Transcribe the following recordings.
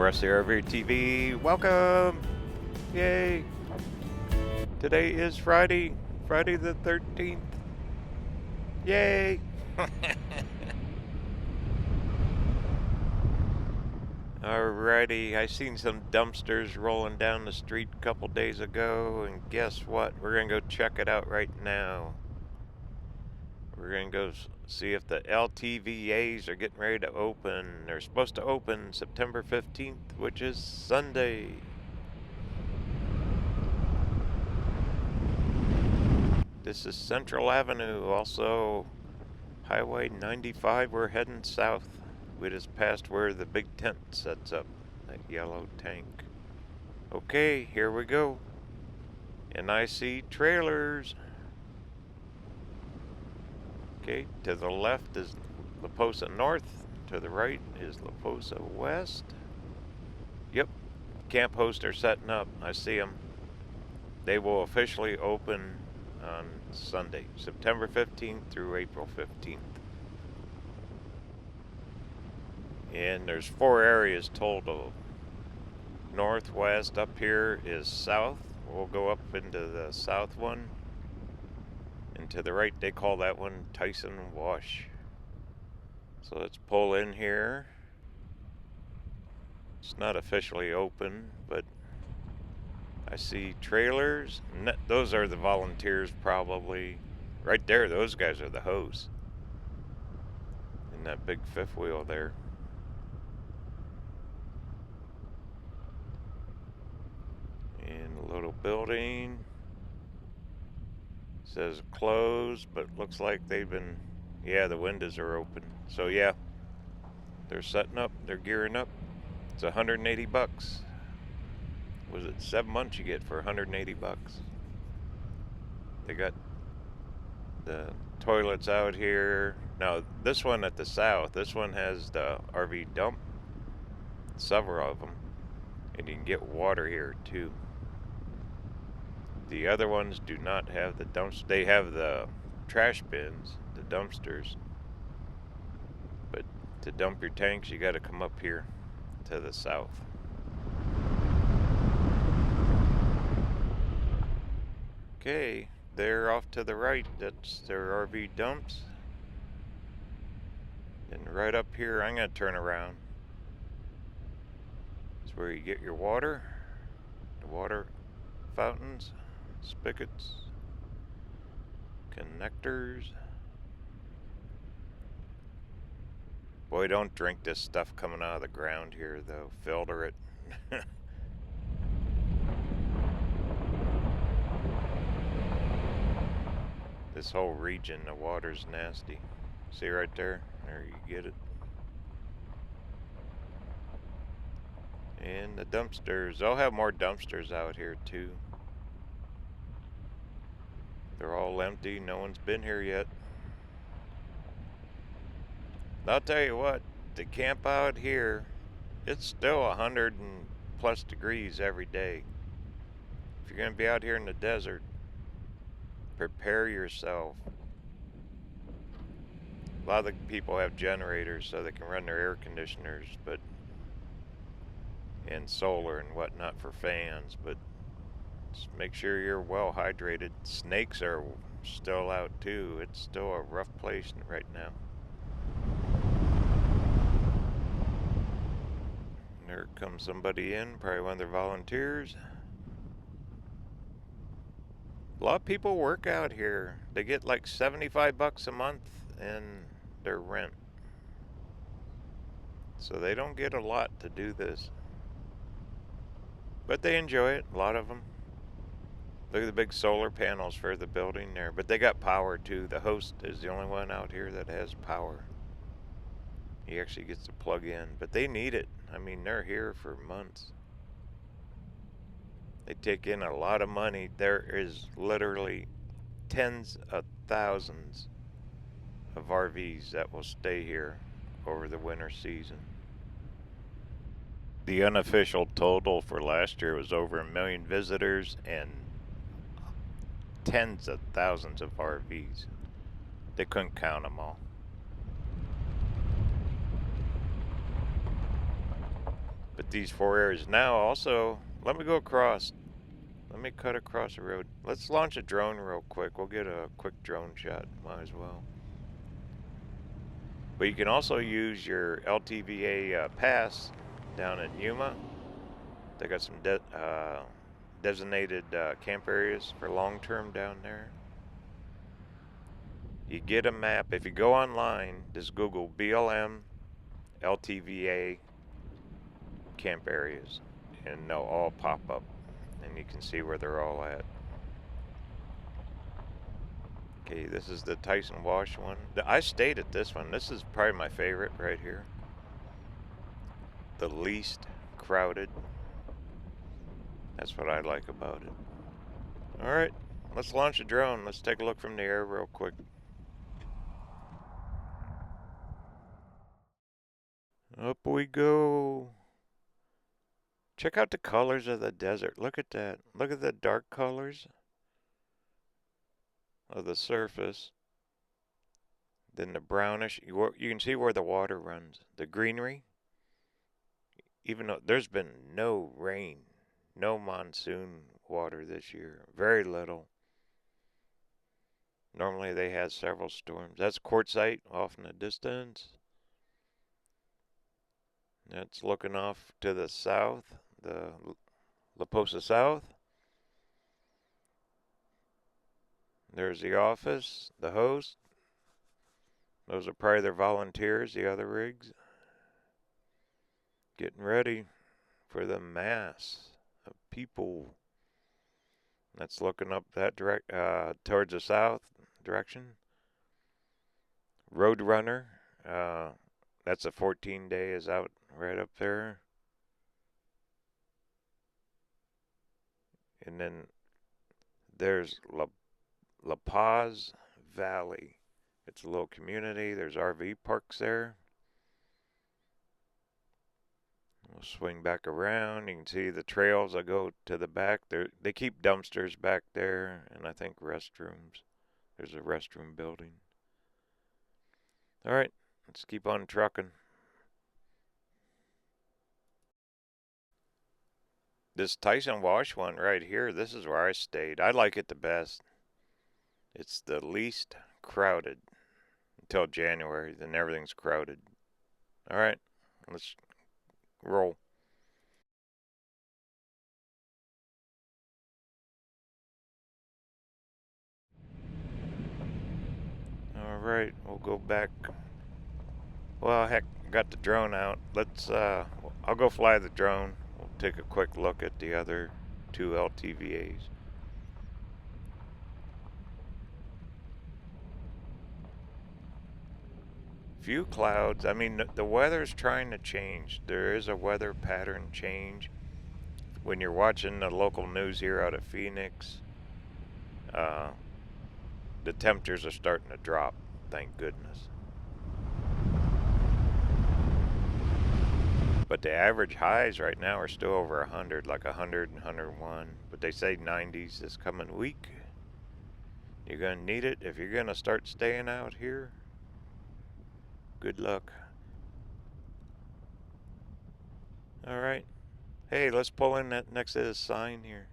Rusty RVerTV. Welcome! Yay! Today is Friday the 13th. Yay! Alrighty, I seen some dumpsters rolling down the street a couple days ago, and guess what? We're gonna go check it out right now. We're gonna go see if the LTVAs are getting ready to open. They're supposed to open September 15th, which is Sunday. This is Central Avenue, also Highway 95. We're heading south. We just passed where the big tent sets up, that yellow tank. Okay, here we go. And I see trailers. Okay, to the left is La Posa North. To the right is La Posa West. Yep, camp hosts are setting up. I see them. They will officially open on Sunday, September 15th through April 15th. And there's 4 areas total. Northwest up here is south. We'll go up into the south one. And to the right, they call that one Tyson Wash. So let's pull in here. It's not officially open, but I see trailers. Those are the volunteers probably. Right there, those guys are the hosts. In that big fifth wheel there. And a little building. Says closed, but looks like they've been, yeah, the windows are open. So yeah, they're setting up, they're gearing up. It's 180 bucks. Was it 7 months you get for 180 bucks? They got the toilets out here. Now this one at the south, this one has the RV dump, several of them, and you can get water here too. The other ones do not have the dumps. They have the trash bins, the dumpsters. But to dump your tanks, you got to come up here to the south. Okay, they're off to the right. That's their RV dumps. And right up here, I'm going to turn around. It's where you get your water, the water fountains, spigots, connectors. Boy, don't drink this stuff coming out of the ground here though. Filter it. This whole region, the water's nasty. See right there? There you get it. And the dumpsters, they'll have more dumpsters out here too. They're all empty, no one's been here yet. I'll tell you what, to camp out here, it's still 100 and plus degrees every day. If you're gonna be out here in the desert, prepare yourself. A lot of the people have generators so they can run their air conditioners, but and solar and whatnot for fans, but just make sure you're well hydrated. Snakes are still out too. It's still a rough place right now. There comes somebody in, probably one of their volunteers. A lot of people work out here. They get like 75 bucks a month in their rent. So they don't get a lot to do this. But they enjoy it, a lot of them. Look at the big solar panels for the building there. But they got power too. The host is the only one out here that has power. He actually gets to plug in. But they need it. I mean, they're here for months. They take in a lot of money. There is literally tens of thousands of RVs that will stay here over the winter season. The unofficial total for last year was over 1 million visitors and tens of thousands of RVs. They couldn't count them all. these 4 areas. Now also, let me go across. Let me cut across the road. Let's launch a drone real quick. We'll get a quick drone shot. Might as well. But you can also use your LTVA pass down in Yuma. They got some designated camp areas for long-term down there. You get a map. If you go online, just Google BLM LTVA camp areas, and they'll all pop up, and you can see where they're all at. Okay, this is the Tyson Wash one. I stayed at this one. This is probably my favorite right here. The least crowded. That's what I like about it. Alright, let's launch a drone. Let's take a look from the air real quick. Up we go. Check out the colors of the desert. Look at that. Look at the dark colors of the surface. Then the brownish. You can see where the water runs. The greenery. Even though there's been no rain, no monsoon water this year. Very little. Normally they had several storms. That's Quartzsite off in the distance. That's looking off to the south, the La Posa South. There's the office, the host. Those are probably their volunteers, the other rigs. Getting ready for the mass of people. That's looking up that towards the south direction. Roadrunner, that's a 14-day is out right up there. And then there's La Paz Valley. It's a little community. There's RV parks there. We'll swing back around. You can see the trails that go to the back. They keep dumpsters back there, and I think restrooms. There's a restroom building. All right, let's keep on trucking. This Tyson Wash one right here, this is where I stayed. I like it the best. It's the least crowded until January. Then everything's crowded. All right, let's roll. All right, we'll go back. Well, heck, got the drone out. I'll go fly the drone. We'll take a quick look at the other 2 LTVAs. Few clouds. I mean, the weather's trying to change. There is a weather pattern change. When you're watching the local news here out of Phoenix, the temperatures are starting to drop, thank goodness. But the average highs right now are still over 100, like 100 and 101. But they say 90s this coming week. You're going to need it if you're going to start staying out here. Good luck. All right. Hey, let's pull in that next to this sign here.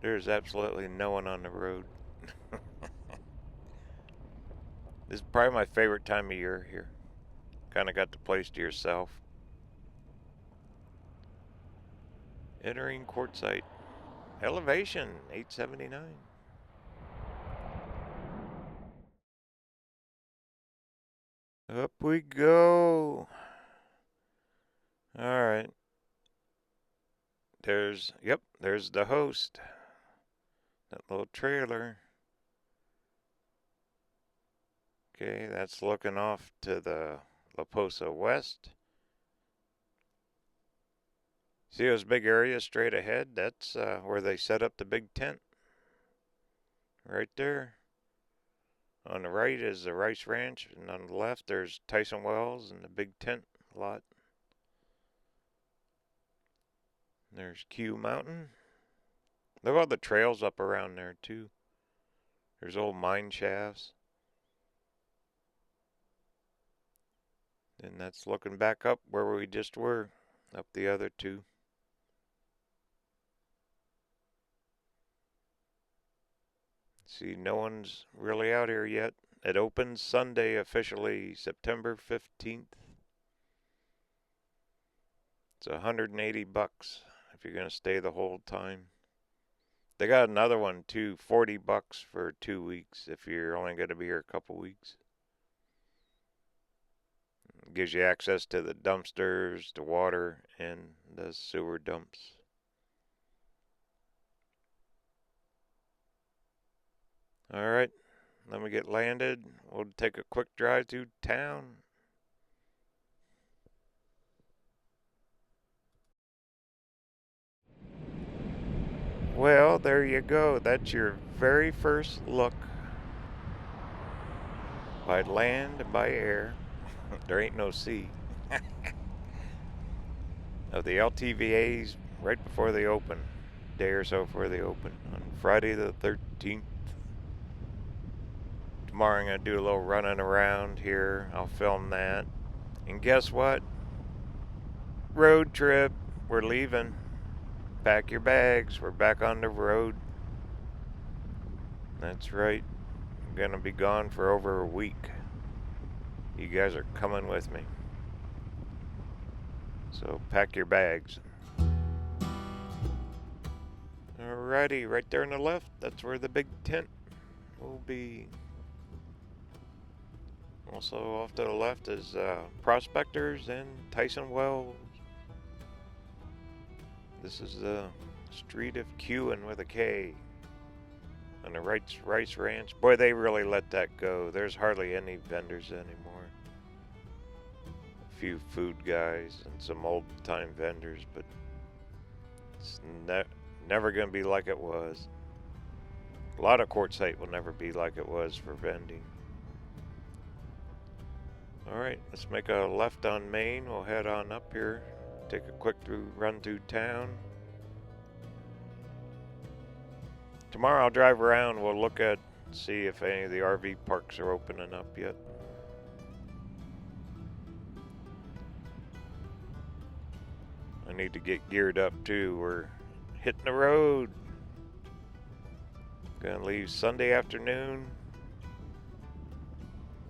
There's absolutely no one on the road. This is probably my favorite time of year here. Kind of got the place to yourself. Entering Quartzsite. Elevation 879. Up we go. All right. There's the host. That little trailer. Okay, that's looking off to the La Posa West. See those big areas straight ahead? That's where they set up the big tent. Right there. On the right is the Rice Ranch, and on the left there's Tyson Wells and the big tent lot. There's Q Mountain. Look at all the trails up around there too. There's old mine shafts. And that's looking back up where we just were. up the other two. See, no one's really out here yet. It opens Sunday officially, September 15th. It's $180 if you're gonna stay the whole time. They got another one too, $40 for 2 weeks if you're only gonna be here a couple weeks. It gives you access to the dumpsters, the water, and the sewer dumps. All right, let me get landed. We'll take a quick drive through town. Well, there you go. That's your very first look by land and by air. There ain't no sea. Of the LTVAs right before they open, day or so before they open, on Friday the 13th. Tomorrow I'm going to do a little running around here. I'll film that. And guess what? Road trip. We're leaving. Pack your bags. We're back on the road. That's right. I'm going to be gone for over a week. You guys are coming with me. So pack your bags. Alrighty, right there on the left, that's where the big tent will be. Also off to the left is Prospectors and Tyson Wells. This is the Street of Queuing with a K. On the right's Rice Ranch. Boy, they really let that go. There's hardly any vendors anymore. A few food guys and some old-time vendors, but it's never going to be like it was. A lot of Quartzsite will never be like it was for vending. Alright, let's make a left on Main. We'll head on up here. Take a quick run through town. Tomorrow I'll drive around. We'll look at, see if any of the RV parks are opening up yet. I need to get geared up too. We're hitting the road. Gonna leave Sunday afternoon.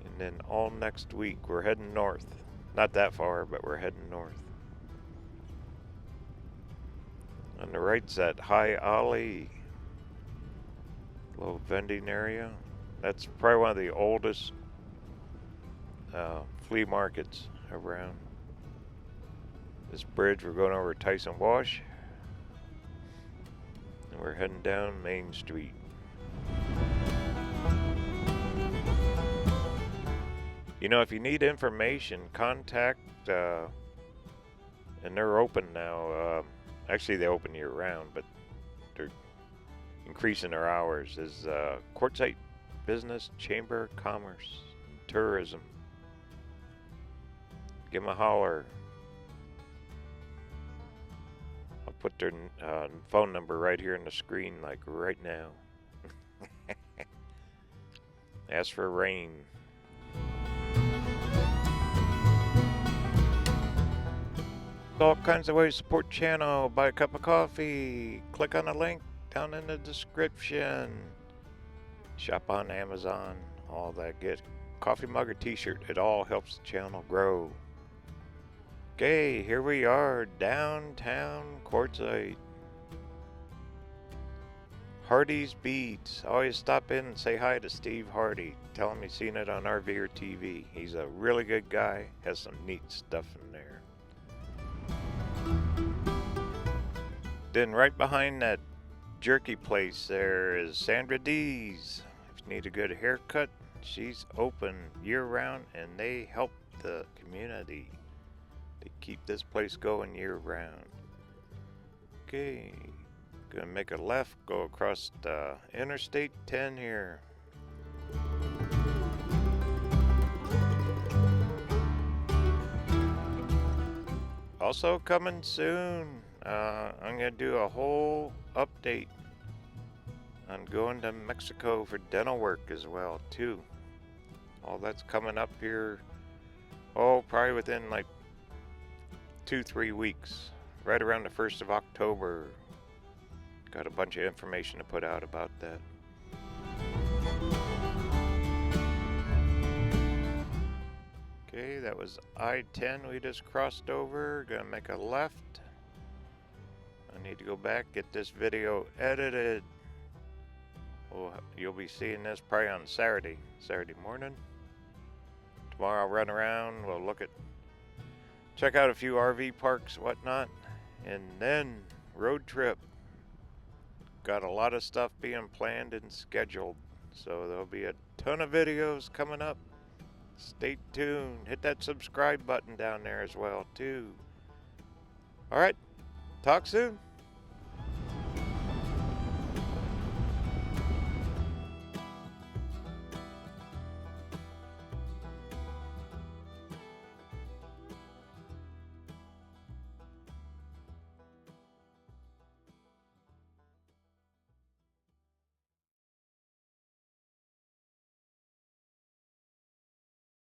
And then all next week we're heading north. Not that far, but we're heading north. On the right's that High Alley. Little vending area. That's probably one of the oldest flea markets around. This bridge, we're going over Tyson Wash. And we're heading down Main Street. You know, if you need information, contact, and they're open now. Actually, they open year round, but they're increasing their hours. Is Quartzsite Business Chamber of Commerce and Tourism. Give them a holler. I'll put their phone number right here on the screen, like right now. Ask for rain. All kinds of ways to support the channel. Buy a cup of coffee. Click on the link down in the description. Shop on Amazon. All that good. Coffee mug or t-shirt. It all helps the channel grow. Okay, here we are. Downtown Quartzsite. Hardy's Beads. Always stop in and say hi to Steve Hardy. Tell him you've seen it on RVerTV. He's a really good guy. Has some neat stuff in there. Then right behind that jerky place there is Sandra D's. If you need a good haircut, she's open year-round and they help the community. They keep this place going year-round. Okay, gonna make a left, go across Interstate 10 here. Also coming soon, I'm going to do a whole update on going to Mexico for dental work as well, too. All that's coming up here, oh, probably within like 2-3 weeks, right around the 1st of October. Got a bunch of information to put out about that. Okay, that was I-10 we just crossed over. Gonna make a left. I need to go back, get this video edited. Well, you'll be seeing this probably on Saturday morning. Tomorrow I'll run around, we'll check out a few RV parks, whatnot, and then road trip. Got a lot of stuff being planned and scheduled, so there'll be a ton of videos coming up. Stay tuned. Hit that subscribe button down there as well too. All right, talk soon.